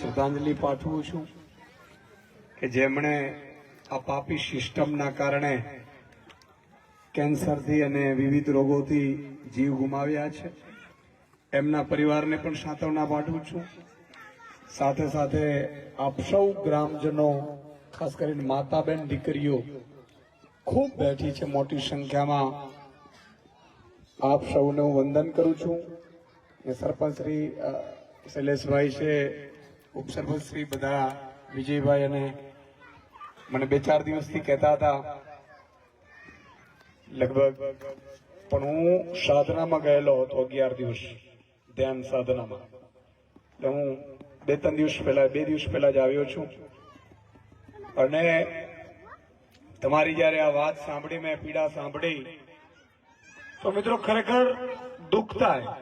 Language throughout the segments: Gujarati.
શ્રદ્ધાંજલિ પાઠવું છું કે જેમણે આ પાપી સિસ્ટમના કારણે કેન્સરથી અને વિવિધ રોગોથી જીવ ગુમાવ્યા છે. એમના પરિવારને પણ સાંત્વના પાઠવું છું. સાથે સાથે આપ સૌ ગ્રામજનો, ખાસ કરીને માતા બેન દીકરીઓ ખૂબ બેઠી છે મોટી સંખ્યામાં, આપ સૌને હું વંદન કરું છું. સરપંચ શ્રી શૈલેષભાઈ છે, ઉપસરપંચ શ્રી બધા વિજયભાઈ, અને મને 2-4 દિવસથી કહેતા હતા લગભગ, પણ હું સાધનામાં ગયેલો હતો 11 દિવસ ધ્યાન સાધનામાં, એટલે હું 2-3 દિવસ પહેલા 2 દિવસ પહેલા જ આવ્યો છું. અને તમારી જયારે આ વાત સાંભળી, મેં પીડા સાંભળી, તો મિત્રો ખરેખર દુઃખ થાય.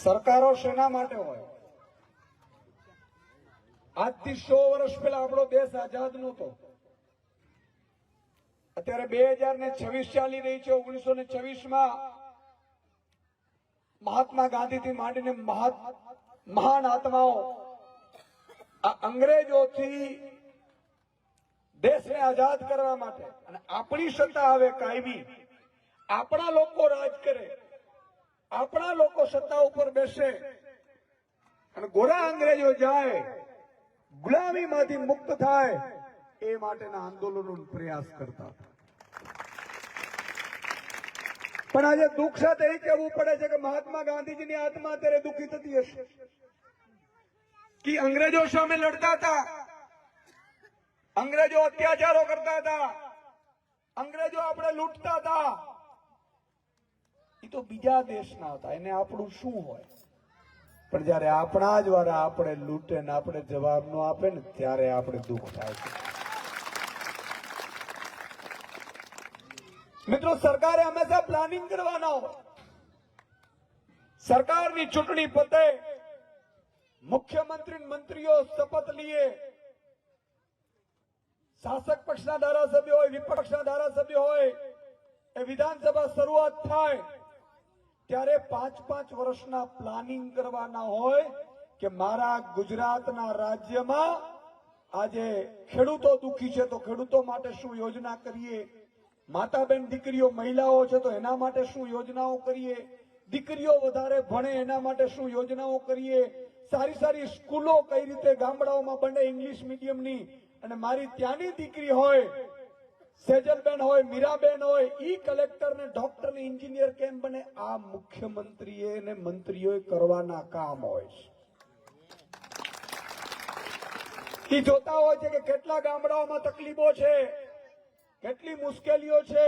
સરકારો શેના માટે હોય? આજથી 100 વર્ષ પહેલા આપણો દેશ આઝાદ નહોતો. અત્યારે 2026 ચાલી રહી છે. 1926માં મહાત્મા ગાંધીથી માંડીને મહાન આત્માઓ આ અંગ્રેજોથી દેશને આઝાદ કરવા માટે, અને આપણી સત્તા આવે કાયમી, આપણા લોકો રાજ કરે, આપણા લોકો સત્તા ઉપર બેસે અને ગોરા અંગ્રેજો જાય, ગુલામીમાંથી મુક્ત થાય, એ માટેના આંદોલનનો પ્રયાસ કરતા હતા. પણ આજે દુઃખ સાથે એ કહેવું પડે છે કે મહાત્મા ગાંધીજીની આત્મા અત્યારે દુઃખી થતી હશે કે અંગ્રેજો સામે લડતા હતા, અંગ્રેજો અત્યાચારો કરતા હતા, અંગ્રેજો આપણે લૂંટતા હતા. એ તો બીજા દેશના હતા, એને આપણું શું હોય? પણ જયારે આપણા જ વાળા આપણે લૂંટે ને આપણે જવાબ ન આપે ને, ત્યારે આપણે દુઃખ થાય છે. મિત્રો, સરકારે હંમેશા પ્લાનિંગ કરવાના હોય. સરકારની ચૂંટણી પતે, મુખ્યમંત્રી મંત્રીઓ શપથ લીએ, શાસક પક્ષના ધારાસભ્યો હોય, વિપક્ષના ધારાસભ્યો હોય, એ વિધાનસભા શરૂઆત થાય ત્યારે 5-5 વર્ષના પ્લાનિંગ કરવાના હોય કે મારા ગુજરાતના રાજ્યમાં આજે ખેડૂતો દુઃખી છે તો ખેડૂતો માટે શું યોજના કરીએ, માતા બેન દીકરીઓ મહિલાઓ છે તો એના માટે શું યોજનાઓ કરીએ, દીકરીઓ વધારે ભણે એના માટે શું યોજનાઓ કરીએ, સારી સારી સ્કૂલો કઈ રીતે ગામડાઓમાં બને ઇંગ્લિશ મીડિયમની, અને મારી ત્યાંની દીકરી હોય, સેજલબેન હોય, મીરાબેન હોય, ઈ કલેક્ટર ને ડોક્ટર ને એન્જિનિયર કેમ બને, આ મુખ્યમંત્રીએ ને મંત્રીઓએ કરવાના કામ હોય છે. ઈ જોતા હોય છે કે કેટલા ગામડાઓમાં તકલીફો છે, કેટલી મુશ્કેલીઓ છે.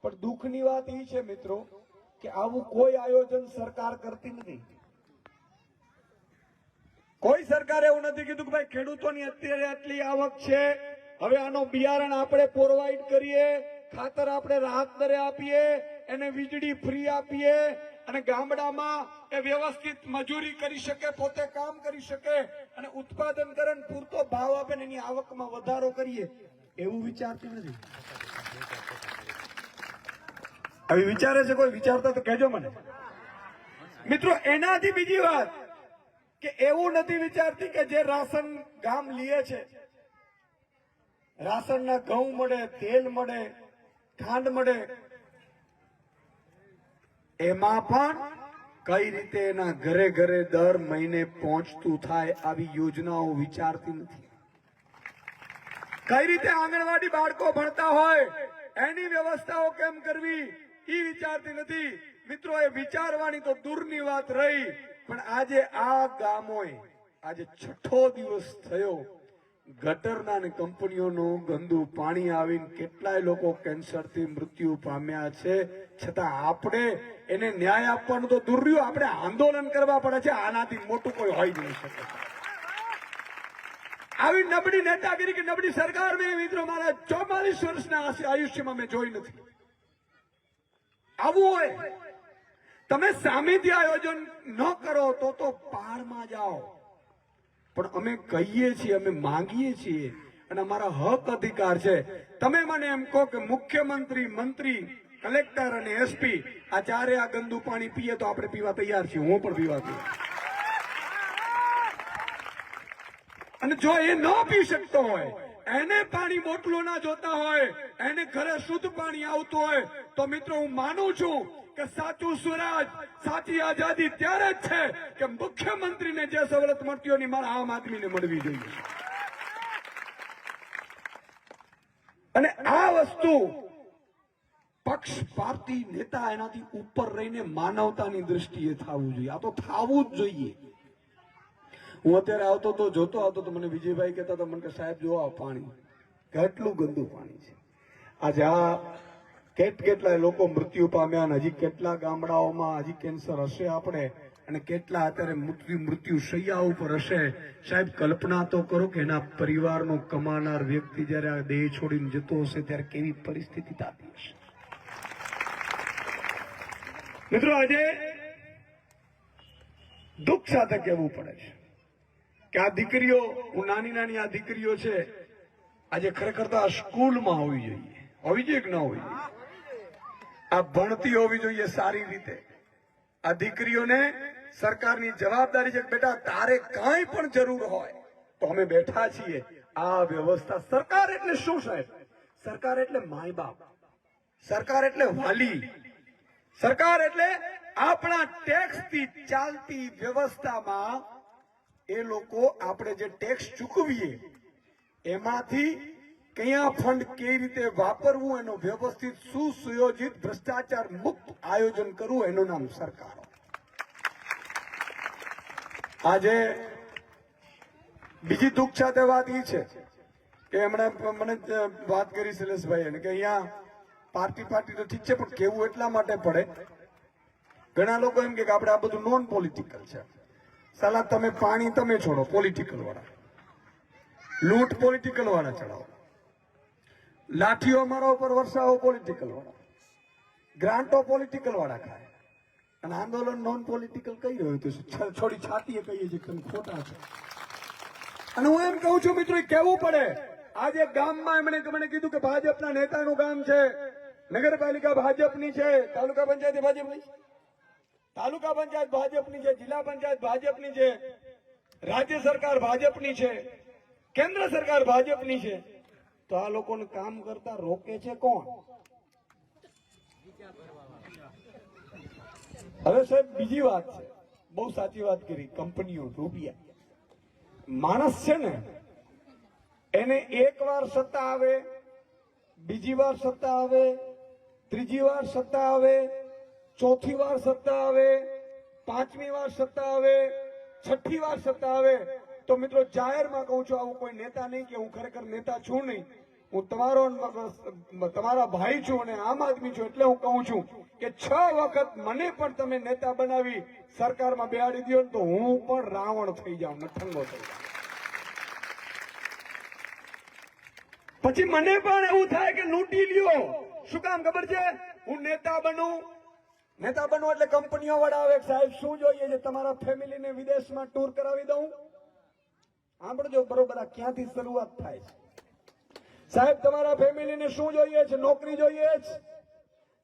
પણ દુઃખની વાત એ છે મિત્રો કે આવું કોઈ આયોજન સરકાર કરતી નથી. કોઈ સરકારે એવું નથી કીધું કે ભાઈ ખેડૂતોની અત્યારે આટલી આવક છે, હવે આનો બિયારણ આપણે પ્રોવાઈડ કરીએ, ખાતર આપણે રાહત દરે આપીએ, એને વીજળી ફ્રી આપીએ, અને ગામડામાં એ વ્યવસ્થિત મજૂરી કરી શકે, પોતે કામ કરી શકે, અને ઉત્પાદન કરે, પૂરતો ભાવ આપે, એની આવકમાં વધારો કરીએ, એવું વિચારતી નથી. હવે વિચારે છે કોઈ? વિચારતા તો કહેજો મને. મિત્રો, એનાથી બીજી વાત કે એવું નથી વિચારતી કે જે રાશન ગામ લીએ છે, રાશનના ઘઉં મળે, તેલ મળે, ખાંડ મળે, એમાં પણ કઈ રીતે એના ઘરે ઘરે દર મહિને પહોંચતું થાય આવી યોજનાઓ વિચારતી નથી. કઈ રીતે આંગણવાડી બાળકો ભણતા હોય એની વ્યવસ્થાઓ કેમ કરવી એ વિચારતી નથી. મિત્રો, એ વિચારવાની તો દૂરની વાત રહી, પણ આજે આ ગામોએ આજે 6થો દિવસ થયો, ગટરના ને કંપનીઓનું ગંદુ પાણી આવીને કેટલાય લોકો કેન્સરથી મૃત્યુ પામ્યા છે. છતાં આપણે એને ન્યાય આપવાનું તો દૂર રહ્યું, આપણે આંદોલન કરવા પડે છે. આનાથી મોટું કોઈ હોઈ નહીં શકે. આવી નબળી નેતાગીરી કે નબળી સરકાર મેં મિત્રો મારા 44 વર્ષના આયુષ્યમાં મેં જોઈ નથી. આવું હોય તમે સામેથી આયોજન ન કરો તો પારમાં જાઓ. પણ અમે કહીએ છીએ, અમે માંગીએ છીએ, અને અમારા હક અધિકાર છે. તમે મને એમ કહો કે મુખ્યમંત્રી, મંત્રી, કલેક્ટર અને એસપી આ ચારે આ ગંદુ પાણી પીએ તો આપણે પીવા તૈયાર છીએ. હું પણ પીવા તૈયાર. અને જો એ ન પી શકતો હોય, એને પાણી બોટલો ના જોતા હોય, એને ઘરે શુદ્ધ પાણી આવતું હોય, તો મિત્રો હું માનું છું કે સાચું સ્વરાજ, સાચી આઝાદી ત્યારે જ છે કે મુખ્યમંત્રીને જે સવલત મળતી હોય મારા આમ આદમીને મળવી જોઈએ. અને આ વસ્તુ પક્ષપાતી નેતા એનાથી ઉપર રહીને માનવતાની દ્રષ્ટિએ થવું જોઈએ. આ તો થવું જ જોઈએ. હું અત્યારે આવતો તો જોતો આવતો તો મને વિજયભાઈ કહેતા હતા, મને કે સાહેબ જો આ પાણી કેટલું ગંદુ પાણી છે. આજે આ કેટલાય લોકો મૃત્યુ પામ્યા અને હજી કેટલા ગામડાઓમાં હજી કેન્સર હશે આપણે, અને કેટલા અત્યારે મૃત્યુ શૈયા ઉપર હશે. સાહેબ કલ્પના તો કરો કે એના પરિવારનો કમાનાર વ્યક્તિ જયારે આ દેહ છોડીને જતો હશે ત્યારે કેવી પરિસ્થિતિ થતી હશે. મિત્રો આજે દુઃખ સાથે કહેવું પડે છે કે આ દીકરીઓ, હું નાની આ દીકરીઓ છે, આજે ખરેખર તો આ સ્કૂલમાં હોવી જોઈએ કે ન હોવી જોઈએ? આ ભણતી હોવી જોઈએ સારી રીતે. આ દીકરીઓને સરકારની જવાબદારી છે કે બેટા તારે કાંઈ પણ જરૂર હોય તો અમે બેઠા છીએ. આ વ્યવસ્થા, સરકાર એટલે શું સાહેબ? સરકાર એટલે માય બાપ, સરકાર એટલે વાલી, સરકાર એટલે આપણા ટેક્સથી ચાલતી વ્યવસ્થામાં એ લોકો આપણે જે ટેક્સ ચૂકવીએ એમાંથી કયા ફંડ કેવી રીતે વાપરવું, એનો વ્યવસ્થિત સુસુયોજિત ભ્રષ્ટાચાર મુક્ત આયોજન કરવું, એનું નામ સરકાર. આજે બીજી દુઃખ સાથે વાત એ છે કે એમણે મને વાત કરી શૈલેષભાઈ કે અહીંયા પાર્ટી તો ઠીક છે, પણ કેવું એટલા માટે પડે, ઘણા લોકો એમ કે આપણે આ બધું નોન પોલિટિકલ છે. સાલા તમે પાણી તમે છોડો, પોલિટિકલ વાળા લૂંટ, પોલિટિકલ વાળા ચડાવો, લાઠીઓ મારા ઉપર વરસાવો, પોલિટિકલ વાળા ગ્રાન્ટો, પોલિટિકલ વાળા ખાય, અને આંદોલન નોન પોલિટિકલ કહી રહ્યું તો છોડી છાતીએ કહીએ છીએ તમે ખોટા છો. અને હું એમ કહું છું મિત્રો, કહેવું પડે. આજે ગામમાં એમણે મને કીધું કે ભાજપના નેતાનું ગામ છે, નગરપાલિકા ભાજપની છે, તાલુકા પંચાયત ભાજપની, તાલુકા પંચાયત ભાજપની છે, જિલ્લા પંચાયત ભાજપની છે, રાજ્ય સરકાર ભાજપની છે, કેન્દ્ર સરકાર ભાજપની છે. તો આ લોકોને કામ કરતા રોકે છે કોણ? હવે સાહેબ બીજી વાત છે, બહુ સાચી વાત કરી, કંપનીઓ, રૂપિયા. માણસ છે ને એને એક વાર સત્તા આવે, બીજી વાર સત્તા આવે, ત્રીજી વાર સત્તા આવે, ચોથી વાર સત્તા આવે, પાંચમી વાર સત્તા આવે, છઠ્ઠી વાર સત્તા આવે, તો મિત્રો જાહેરમાં કહું છું, આવું કોઈ નેતા નહીં કે હું ખરેખર નેતા છું નહીં, હું તમારા ભાઈ છું અને આમ આદમી છું, એટલે હું કહું છું કે 6 વખત મને પણ તમે નેતા બનાવી સરકારમાં બેહાડી દો તો હું પણ રાવણ થઈ જાઉં, નઠંગો થઈ જાઉં. પછી મને પણ એવું થાય કે લૂંટી લ્યો. શું કામ ખબર છે? હું નેતા બનું એટલે કંપનીઓ વાળા આવે, સાહેબ શું જોઈએ છે, તમારા ફેમિલીને વિદેશમાં ટૂર કરાવી દઉં. સાંભળજો બરોબર, આ ક્યાંથી શરૂઆત થાય છે? સાહેબ તમારા ફેમિલીને શું જોઈએ છે? નોકરી જોઈએ છે.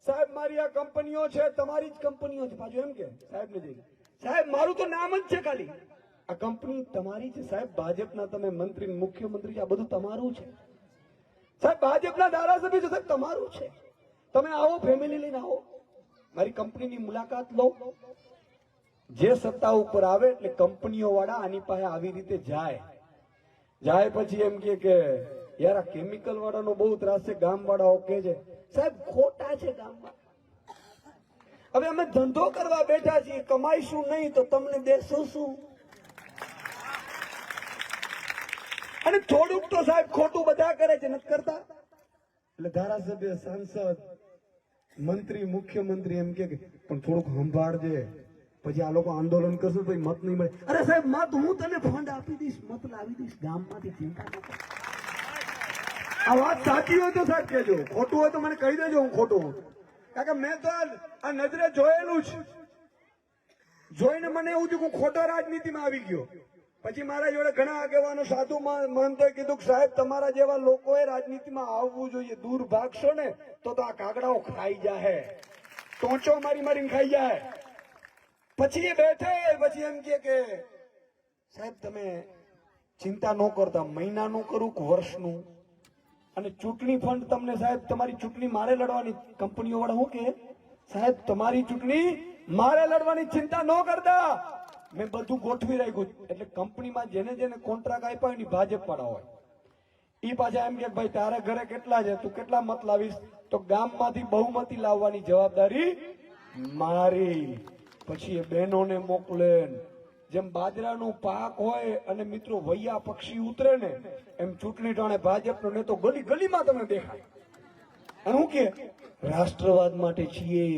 સાહેબ મારી આ કંપનીઓ છે, તમારી જ કંપનીઓ છે. પાછું એમ કે સાહેબ ને જઈને, સાહેબ મારું તો નામ જ છે ખાલી, આ કંપની તમારી છે. સાહેબ ભાજપના તમે મંત્રી, મુખ્યમંત્રી છે, આ બધું તમારું છે. સાહેબ ભાજપના ધારાસભ્ય છે, સાહેબ તમારું છે. તમે આવો, ફેમિલી લઈને આવો, મારી કંપનીની મુલાકાત લો. જે સત્તા ઉપર આવે એટલે કંપનીઓ વાળા આની પાસે આવી રીતે જાય પછી એમ કે યાર આ કેમિકલ વાળાનો બહુ ત્રાસ છે, ગામ વાળાઓ કે છે. સાહેબ ખોટા છે ગામમાં. હવે અમે ધંધો કરવા બેઠા છીએ, કમાઈશું નહીં તો તમને દેશું શું? અને થોડુંક તો સાહેબ ખોટું બધા કરે છે, નથી કરતા? એટલે ધારાસભ્ય, સાંસદ, મંત્રી, મુખ્યમંત્રી એમ કે પણ થોડુંક સંભાળજે, પછી આ લોકો આંદોલન કરશે તો મત નહીં મળે. અરે સાહેબ મત હું તને ફંડ આપી દઈશ, મત લાવી દઈશ ગામમાંથી, ચિંતા ન કર. આ વાત સાચી હોય તો સાહેબ કહેજો, ખોટું હોય તો મને કહી દેજો હું ખોટું હું. કારણ કે મેં તો આ નજરે જોયેલું છે, જોઈને મને એવું થયું હું ખોટો રાજનીતિમાં આવી ગયો. પછી મારા જોડે ઘણા આગેવાનો, સાધુ મહંતોએ કીધું કે સાહેબ તમારા જેવા લોકોએ રાજનીતિમાં આવવું જોઈએ, દૂર ભાગશો ને તો આ કાગડાઓ ખાઈ જાય, ટોંચો મારીને ખાઈ જાય. પછી એ બેઠે, પછી એમ કે સાહેબ તમે ચિંતા ન કરતા, મહિનાનું કરું કે વર્ષનું. અને ચૂંટણી ફંડ તમને સાહેબ, તમારી ચૂંટણી મારે લડવાની, કંપનીઓ વાળા શું કે સાહેબ તમારી ચૂંટણી મારે લડવાની, ચિંતા ન કરતા, મેં બધું ગોઠવી રાખ્યું. એટલે કંપનીમાં જેને જેને કોન્ટ્રાક્ટ આપ્યા હોય ને ભાજપ વાળા હોય, ઈ પાછા એમ કે ભાઈ તારે ઘરે કેટલા છે, તું કેટલા મત લાવીશ, તો ગામમાંથી બહુમતી લાવવાની જવાબદારી મારી. પછી એ બહેનોને મોકલે. જેમ બાજરાનો પાક હોય અને મિત્રો વૈયા પક્ષી ઉતરે ને, એમ ચૂંટણી ટાણે ભાજપનો નેતો ગલી ગલીમાં તમને દેખાય. અને હું કે રાષ્ટ્રવાદ માટે છીએ,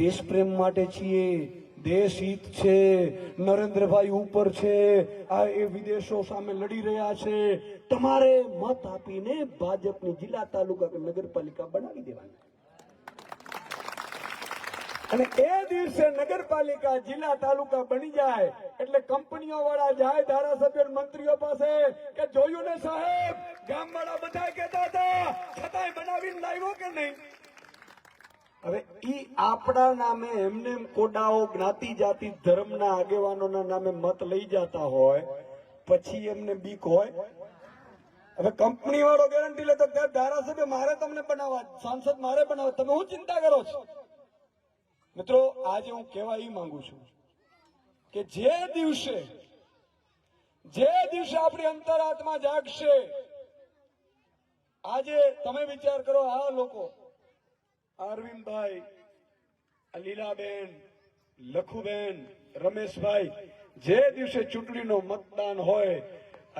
દેશ પ્રેમ માટે છીએ, દેશ હિત છે, નરેન્દ્રભાઈ ઉપર છે, આ એ વિદેશો સામે લડી રહ્યા છે, તમારે મત આપીને ભાજપની જિલ્લા તાલુકા કે નગરપાલિકા બનાવી દેવાની. અને એ દિવસે નગરપાલિકા જિલ્લા તાલુકા બની જાય એટલે કંપનીઓ વાળા જાય ધારાસભ્ય મંત્રીઓ પાસે કે જોયું ને સાહેબ, ગામ વાળા બધા કહેતા હતા, છતાંય બનાવીને લાવ્યો કે નહીં. હવે ઈ આપણા નામે એમને કોડાઓ જ્ઞાતિ જાતિ ધર્મના આગેવાનોના નામે મત લઈ જતા હોય, પછી એમને બીક હોય. હવે કંપની વાળો ગેરંટી લેતો ધારાસભ્ય મારે તમને બનાવવા, સાંસદ મારે બનાવવા, તમે હું ચિંતા કરો છો? મિત્રો આજે હું કહેવા એ માંગુ છું કે જે દિવસે આપણી અંતરાત્મા જાગશે, આજે તમે વિચાર કરો, આ લોકો અરવિંદભાઈ, લીલાબેન, લખુબેન, રમેશભાઈ, જે દિવસે ચૂંટણીનો મતદાન હોય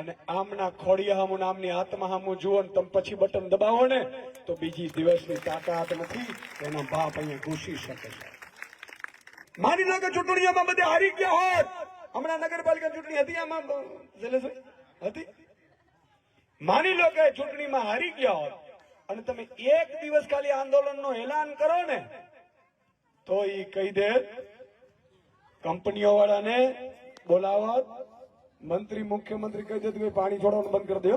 અને આમના ખોડિયા હામું નામની આત્મા હામું જુઓ ને તમે પછી બટન દબાવો ને, તો બીજી દિવસની તાકાત નથી એનો બાપ અહીંયા ઘૂસી શકે છે. માની લો કે ચૂંટણીઓમાં બધે હારી ગયા હોત, હમણાં નગરપાલિકા ચૂંટણી હતી, આમાં હતી, માની લો કે ચૂંટણીમાં હારી ગયા હોત અને તમે એક દિવસ ખાલી આંદોલનનો એલાન કરો ને, તો ઈ કહી દે કંપનીઓ વાળાને બોલાવત, મંત્રી મુખ્યમંત્રી કહી દે પાણી છોડવાનું બંધ કરી દો,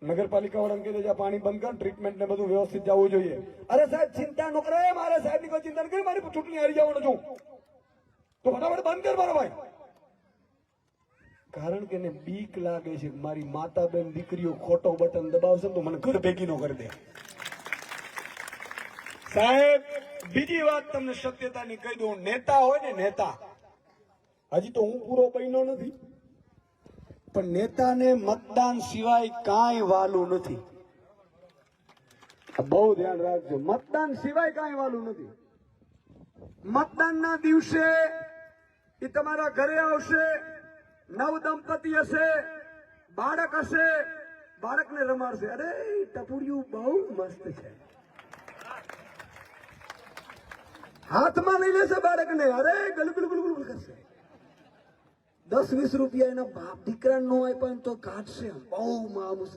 નગરપાલિકા વાળાને કહી દે પાણી બંધ કર, ટ્રીટમેન્ટ ને બધું વ્યવસ્થિત જવું જોઈએ. અરે સાહેબ ચિંતા ન કરે, મારે સાહેબ ની કોઈ ચિંતા ન કરી, મારી ચૂંટણી હારી જવાનું છું, તો ફટાફટ બંધ કર મારો ભાઈ. કારણ કે એને બીક લાગે છે મારી માતા બેન દીકરીઓ ખોટો બટન દબાવશે તો મને ઘર ભેગી નો કરી દે. સાહેબ બીજી વાત તમને સત્યતાની કહી દઉં, નેતા હોય ને નેતા, હજી તો હું પૂરો બન્યો નથી, પણ નેતાને મતદાન સિવાય કાંઈ વાલું નથી. બહુ ધ્યાન રાખજો, મતદાન સિવાય કાંઈ વાલું નથી. મતદાનના દિવસે એ તમારા ઘરે આવશે, નવ દંપતી હશે, બાળક હશે, બાળકને રમાડશે, અરે ટપુડિયું બહુ મસ્ત છે, હાથમાં લઈ લેશે બાળકને, અરે ગલગુલ ગુલગુલ કરશે. 10-20 રૂપિયા એના બાપ દીકરા નો આપ્યા તો કાઢશે, બહુ મામૂસ,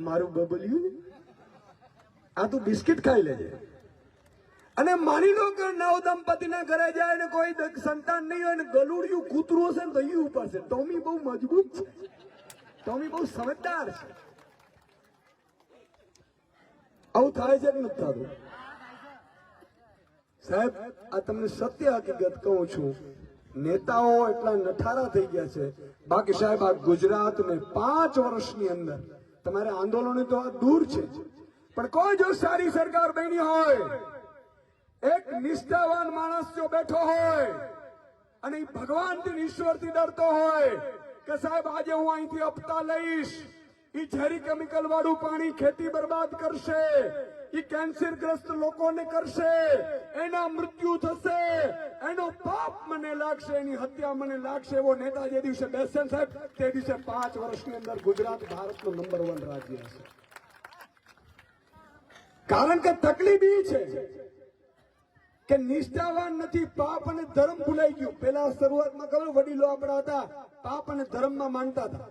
મારું બબલ્યું આ તું બિસ્કિટ ખાઈ લેજે. અને માની લો કે નવ દંપતીના ઘરે જાય ને કોઈ સંતાન નહીં હોય ને ગલુડિયું કૂતરું હશે ને તો એ ઉપાડશે. ટોમી બહુ મજબૂત છે, ટોમી બહુ સમજદાર છે. આવું થાય છે કે નથી થતું? સાહેબ આ તમને સત્ય હકીકત કહું છું, નેતાઓ એટલા નઠારા થઈ ગયા છે. બાકી સાહેબ આ ગુજરાત ને 5 વર્ષની અંદર તમારે આંદોલન તો આ દૂર છે, પણ કોઈ જો સારી સરકાર બની હોય, એક નિષ્ઠાવાન માણસ જો બેઠો હોય અને ભગવાનથી ઈશ્વરથી ડરતો હોય કે સાહેબ આજે હું અહીંથી હપ્તા લઈશ, એ ઝેરી કેમિકલ વાળું પાણી ખેતી બરબાદ કરશે, એ કેન્સરગ્રસ્ત લોકોને કરશે, એના મૃત્યુ થશે, એનો પાપ મને લાગશે, એની હત્યા મને લાગશે, એવો નેતા જે દિવસે બેસે સાહેબ તે દિવસે 5 વર્ષની અંદર ગુજરાત ભારતનું નંબર 1 રાજ્ય હશે. કારણ કે તકલીફ એ છે કે નિષ્ઠાવાન નથી, પાપ અને ધર્મ ભૂલાઈ ગયું. પેલા શરૂઆતમાં ખબર વડીલો આપણા હતા પાપ અને ધર્મમાં માનતા હતા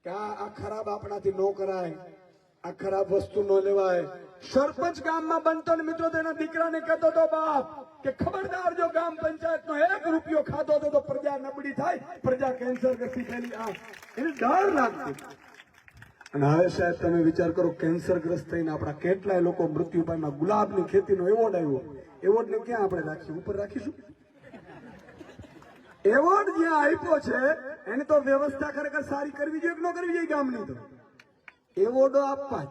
કે આ ખરાબ આપણાથી ન કરાય, આ ખરાબ વસ્તુ ન લેવાય. સરપંચ ગામમાં બનતો ને મિત્રો તેના દીકરાને કહેતો હતો બાપ કે ખબરદાર જો ગામ પંચાયતનો 1 રૂપિયો ખાધો તો પ્રજા નબળી થાય, પ્રજા કેન્સરગ્રસ્ત થયેલી, આ એને ડર લાગતો. અને હવે સાહેબ તમે વિચાર કરો, કેન્સરગ્રસ્ત થઈને આપણા કેટલાય લોકો મૃત્યુ પામ્યા. ગુલાબની ખેતીનો એવોર્ડ આવ્યો, એવોર્ડ ને ક્યાં આપણે રાખીશું? ઉપર રાખીશું? એવોર્ડ જ્યાં આપ્યો છે એને તો વ્યવસ્થા ખરેખર સારી કરવી જોઈએ કે ન કરવી જોઈએ ગામની? તો એવોર્ડો આપવા,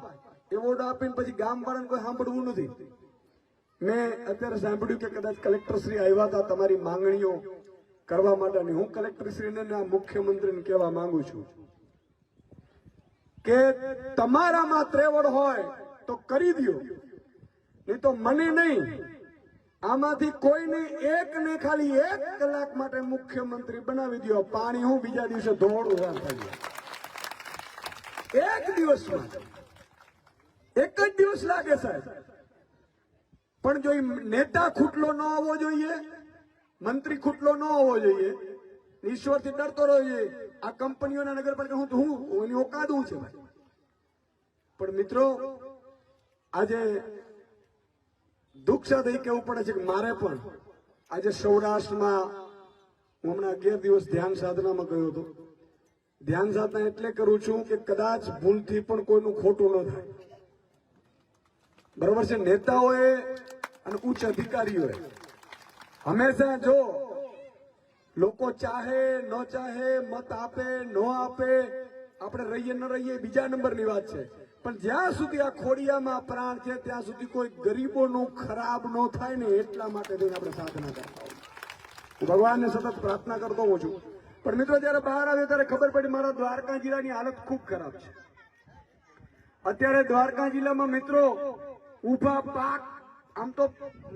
એવોર્ડો આપીને પછી ગામ વાળાને કોઈ સાંભળવું નથી. મેં અત્યારે સાંભળ્યું કે કદાચ કલેક્ટરશ્રી આવ્યા હતા તમારી માંગણીઓ કરવા માટેની. હું કલેક્ટરશ્રીને મુખ્યમંત્રીને કહેવા માંગુ છું કે તમારામાં ત્રેવડ હોય તો કરી દો, નહીં તો મને નહીં, આમાંથી કોઈને એકને ખાલી 1 કલાક માટે મુખ્યમંત્રી બનાવી દો. પાણી હું બીજા દિવસે ધોળું થઈ એક દિવસમાં, એક જ દિવસ લાગે સાહેબ. પણ જો નેતા ખૂટલો ન હોવો જોઈએ, મંત્રી ખૂટલો ન હોવો જોઈએ, ઈશ્વરથી ડરતો રહેવો જોઈએ. આ કંપનીઓના નગરપાલિકા હું એની ઓકાદ હું છે ભાઈ. પણ મિત્રો આજે દુઃખ સાથે કહેવું પડે છે કે મારે પણ આજે સૌરાષ્ટ્રમાં, હું હમણાં 11 દિવસ ધ્યાન સાધનામાં ગયો હતો. ધ્યાન સાધના એટલે કરું છું કે કદાચ ભૂલથી પણ કોઈનું ખોટું ન થાય. બરોબર છે? નેતાઓએ અને ઉચ્ચ અધિકારીઓએ હંમેશા જો લોકો ચાહે ન ચાહે, મત આપે ન આપે, આપણે રહીએ ન રહીએ બીજા નંબરની વાત છે, પણ જ્યાં સુધી આ ખોડિયામાં પ્રાણ છે ત્યાં સુધી કોઈ ગરીબોનું ખરાબ ન થાય ને એટલા માટે થઈને આપણે સાધના કરતા હોઈએ. હું ભગવાનને સતત પ્રાર્થના કરતો હોઉં છું. પણ મિત્રો જયારે બહાર આવ્યો ત્યારે ખબર પડી મારા દ્વારકા જિલ્લાની હાલત ખૂબ ખરાબ છે. અત્યારે દ્વારકા જિલ્લામાં મિત્રો ઉભા પાક, આમ તો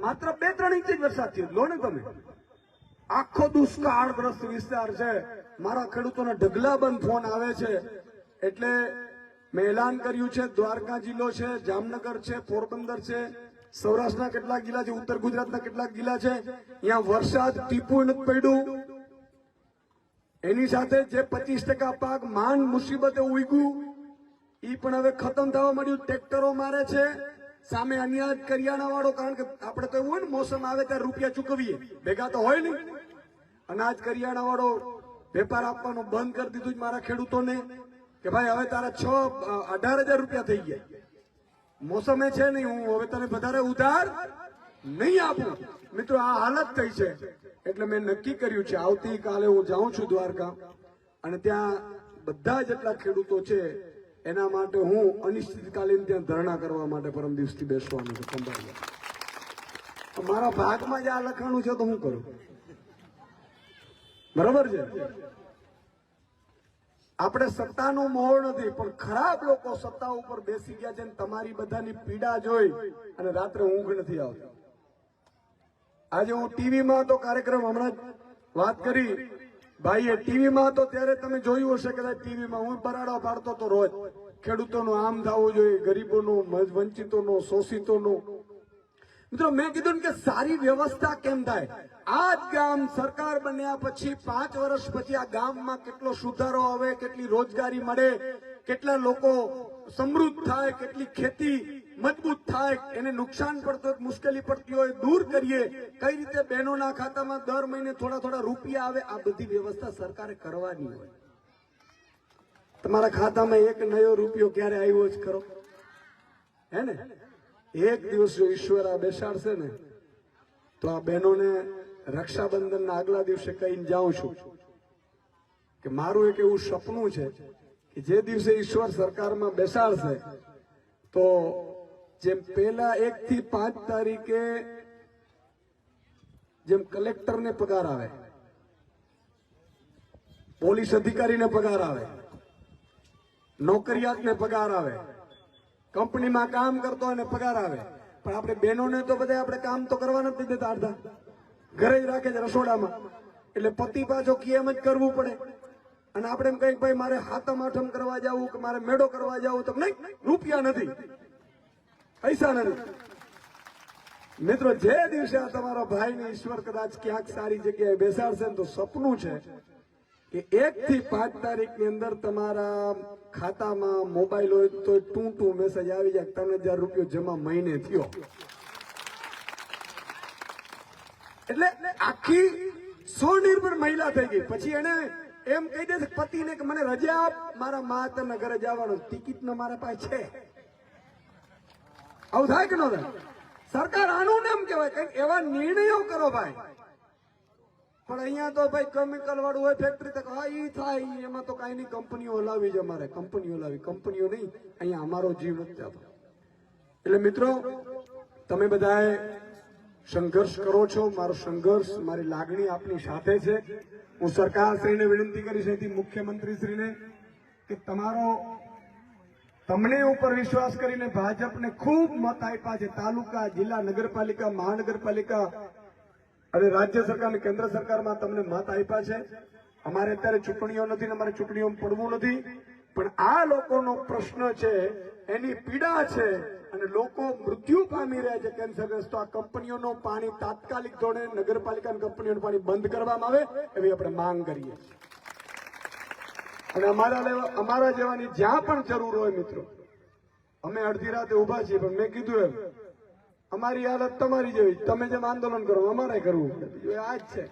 માત્ર 2-3 ઇંચ જ વરસાદ થયો લો ને તમે. આખો દુષ્કાળગ્રસ્ત વિસ્તાર છે. મારા ખેડૂતોને ઢગલા બંધ ફોન આવે છે. એટલે મેં એલાન કર્યું છે, દ્વારકા જિલ્લો છે, જામનગર છે, પોરબંદર છે, સૌરાષ્ટ્રના કેટલાક જિલ્લા છે, ઉત્તર ગુજરાતના કેટલાક જિલ્લા છે, અહીંયા વરસાદ ટીપું નથી પડ્યું. એની સાથે જે 25% પાક માંડ મુસીબતે ઉગ્યું એ પણ હવે ખતમ થવા માંડ્યું. ટ્રેક્ટરો મારે છે. સામે અન્યાજ કરિયાણા વાળો, કારણ કે આપણે તો એવું હોય ને મોસમ આવે ત્યારે રૂપિયા ચૂકવીએ, ભેગા તો હોય નહીં. અનાજ કરિયાણા વાળો વેપાર આપવાનું બંધ કરી દીધું મારા ખેડૂતોને કે ભાઈ હવે તારા 18,000 રૂપિયા થઈ ગયા, મોસમે છે નહીં, હું હવે તને વધારે ઉધાર નહીં આપું. મિત્રો આ હાલત થઈ છે. એટલે મેં નક્કી કર્યું છે આવતીકાલે હું જાઉં છું દ્વારકા, અને ત્યાં બધા જેટલા ખેડૂતો છે એના માટે હું અનિશ્ચિતકાલીન ત્યાં ધરણા કરવા માટે પરમ દિવસથી બેસવાનું છે. સંભાળ્યા મારા ભાગમાં જ આ લખાણું છે તો હું કરું? બરોબર છે? આપણે સત્તાનો મોહ નથી, પણ ખરાબ લોકો સત્તા ઉપર બેસી ગયા છે. તમારી બધાની પીડા જોઈ અને રાત્રે ઊંઘ નથી આવતી. આજે હું ટીવીમાં તો કાર્યક્રમ હમણાં જ વાત કરી ભાઈએ, ટીવીમાં તો ત્યારે તમે જોયું હશે કદાચ, ટીવીમાં હું બરાડા પાડતો તો રોજ ખેડૂતોનું આમ થવું જોઈએ, ગરીબોનું, વંચિતોનું, શોષિતોનું. મિત્રો મેં કીધું કે સારી વ્યવસ્થા કેમ થાય? આ જ ગામ સરકાર બન્યા પછી 5 વર્ષ પછી આ ગામમાં કેટલો સુધારો આવે, કેટલી રોજગારી મળે, કેટલા લોકો સમૃદ્ધ થાય, કેટલી ખેતી મજબૂત થાય, એને નુકસાન પડતું હોય, મુશ્કેલી પડતી હોય દૂર કરીએ, કઈ રીતે બહેનોના ખાતામાં દર મહિને થોડા રૂપિયા આવે, આ બધી વ્યવસ્થા સરકારે કરવાની હોય. તમારા ખાતામાં 1 નયો રૂપિયો ક્યારે આવ્યો જ ખરો? હે ને? એક દિવસ જો ઈશ્વર આ બેસાડશે ને તો આ બહેનોને રક્ષાબંધનના આગલા દિવસે કહીને જાઉં છું કે મારું એક એવું સપનું છે કે જે દિવસે ઈશ્વર સરકારમાં બેસાડશે તો જેમ પહેલા 1 થી 5 તારીખે જેમ કલેક્ટરને પગાર આવે, પોલીસ અધિકારીને પગાર આવે, નોકરિયાતને પગાર આવે, કંપનીમાં કામ કરતો હોય પગાર આવે, પણ આપણે બહેનોને તો બધા આપણે કામ તો કરવા નથી દેતા, અડધા ઘરે જ રાખે છે રસોડામાં. એટલે પતિ પાછો કેમ જ કરવું પડે. અને આપણે એમ કઈ ભાઈ મારે હાતમ આઠમ કરવા જવું કે મારે મેળો કરવા જવું, તો નહીં, રૂપિયા નથી, પૈસા નથી. મિત્રો જે દિવસે આ તમારા ભાઈને ઈશ્વર કદાચ ક્યાંક સારી જગ્યાએ બેસાડશે ને તો સપનું છે કે 1 થી 5 તારીખની અંદર તમારા ખાતામાં મોબાઈલ હોય તો ટૂ મેસેજ આવી જાય 3,000 રૂપિયો જમા મહિને થયો. એટલે આખી સ્વનિર્ભર મહિલા થઈ ગઈ. પછી એને એમ કહી દે પતિને કે મને રજા આપ, મારા માતાના ઘરે જવાનું, ટિકિટ નો મારા પાસે છે. આવું થાય કે ન થાય? સરકાર આનું નામ કહેવાય. કઈક એવા નિર્ણયો કરો ભાઈ. પણ અહીંયા તો ભાઈ કેમિકલ વાળું હોય ફેક્ટરી તો હા ઈ થાય એમાં તો કઈ નહીં કંપનીઓ હલાવી છે અમારે કંપનીઓ લાવી કંપનીઓ નહીં અહીંયા અમારો જીવ નથી જતો એટલે મિત્રો તમે બધાએ સંઘર્ષ કરો છો મારો સંઘર્ષ મારી લાગણી આપની સાથે છે હું સરકારશ્રીને વિનંતી કરીશ અહીંથી મુખ્યમંત્રીશ્રીને કે તમને ઉપર વિશ્વાસ કરીને ભાજપને ખૂબ મત આપ્યા છે તાલુકા જિલ્લા નગરપાલિકા મહાનગરપાલિકા અને રાજ્ય સરકાર અને કેન્દ્ર સરકારમાં તમને મત આપ્યા છે અમારે અત્યારે ચૂંટણીઓ નથી ને અમારે ચૂંટણીઓમાં પડવું નથી પણ આ લોકોનો પ્રશ્ન છે એની પીડા છે અને લોકો મૃત્યુ પામી રહ્યા છે કેન્સરગ્રસ્ત તો આ કંપનીઓનું પાણી તાત્કાલિક ધોરણે નગરપાલિકાની કંપનીઓનું પાણી બંધ કરવામાં આવે એવી આપણે માંગ કરીએ અને અમારા જેવાની જ્યાં પણ જરૂર હોય મિત્રો અમે અડધી રાતે ઉભા છીએ પણ મેં કીધું એમ અમારી હાલત તમારી જેવી તમે જેમ આંદોલન કરો અમારે કરવું બીજું આ જ છે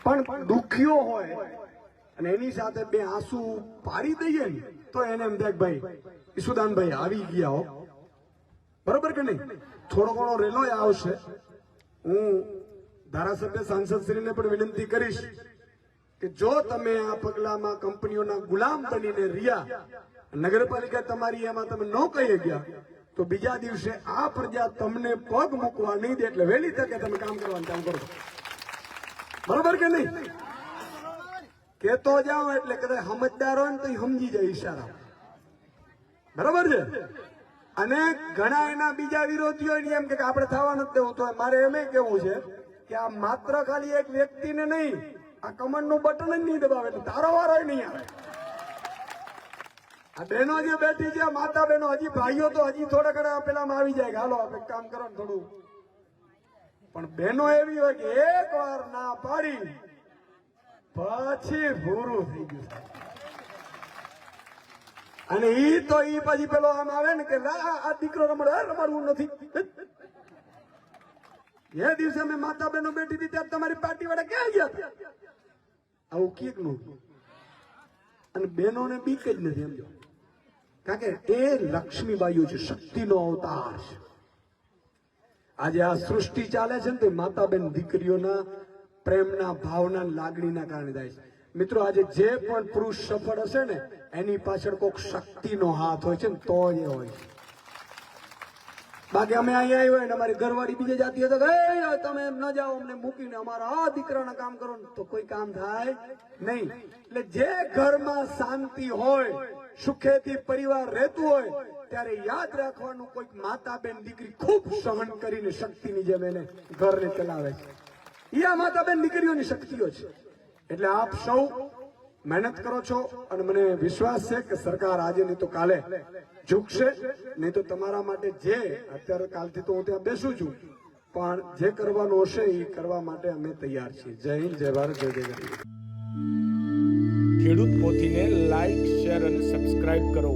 પણ દુખીઓ હોય અને એની સાથે બે આંસુ પાડી દઈએ ને તો એને એમ થાય ભાઈ ઈસુદાનભાઈ આવી ગયા હો બરોબર કે નહીં થોડો ઘણો રેલો આવશે હું ધારાસભ્ય સાંસદશ્રીને પણ વિનંતી કરીશ કે જો તમે આ પગલામાં કંપનીઓના ગુલામ બનીને રહ્યા નગરપાલિકા તમારી એમાં તમે ન કહી ગયા તો બીજા દિવસે આ પ્રજા તમને પગ મૂકવા નહીં દે એટલે વહેલી તકે તમે કામ કરવાનું કામ કરો બરોબર કે નહીં કેતો જાઓ એટલે કદાચ સમજદાર હોય ને તો સમજી જાય ઈશારા બરોબર છે અને ઘણા એના બીજા વિરોધીઓ એમ કે આપણે થવા નથી દેવું તો મારે એમ કેવું છે કે આ માત્ર ખાલી એક વ્યક્તિને નહીં આ કમંડ નું બટન જ નહીં દબાવે એટલે તારો વારો નહીં આવે આ બહેનો જે બેઠી છે માતા બહેનો હજી ભાઈઓ તો હજી થોડા ઘણા પેલામાં આવી જાય કે હાલો આપણે કામ કરો ને થોડું પણ બહેનો એવી હોય કે એક વાર ના પાડી પછી પૂરું થઈ ગયું અને ઈ તો ઈ પછી પેલો આમ આવે ને કે આ દીકરો રમાડવું નથી એ દિવસે અમે માતા બહેનો બેઠી હતી ત્યારે તમારી પાર્ટી વાળા ક્યાં ગયા હતા આવું કીક નું અને બહેનોને બીક જ નથી સમજો કારણ કે એ લક્ષ્મીબાઈઓ છે શક્તિનો અવતાર છે આજે આ સૃષ્ટિ ચાલે છે ને તે માતા બેન દીકરીઓના પ્રેમના ભાવના લાગણીના કારણે થાય છે મિત્રો આજે જે પણ પુરુષ સફળ હશે ને એની પાછળ કોઈક શક્તિનો હાથ હોય છે ને તો એ હોય છે બાકી અમે અહીંયા આવ્યા હોય ને અમારી ઘરવાળી બીજે જાતી હોય તો તમે એમ ન જાઓ અમને મૂકીને અમારા આ દીકરાના કામ કરો ને તો કોઈ કામ થાય નહીં એટલે જે ઘરમાં શાંતિ હોય સુખેથી પરિવાર રહેતું હોય ત્યારે યાદ રાખવાનું કોઈક માતા બેન દીકરી ખૂબ સહન કરીને શક્તિની જેમ એને ઘરને ચલાવે છે એ આ માતા બેન દીકરીઓની શક્તિઓ છે એટલે આપ સૌ મહેનત કરો છો અને મને વિશ્વાસ છે કે સરકાર આજે નહીં તો કાલે ઝૂકશે નહીં તો તમારા માટે જે અત્યારે કાલથી તો હું ત્યાં બેસું છું પણ જે કરવાનું હશે એ કરવા માટે અમે તૈયાર છીએ જય હિન્દ જય ભારત જય જય ગરીબ ખેડૂત પોથીને લાઈક શેર અને સબસ્ક્રાઇબ કરો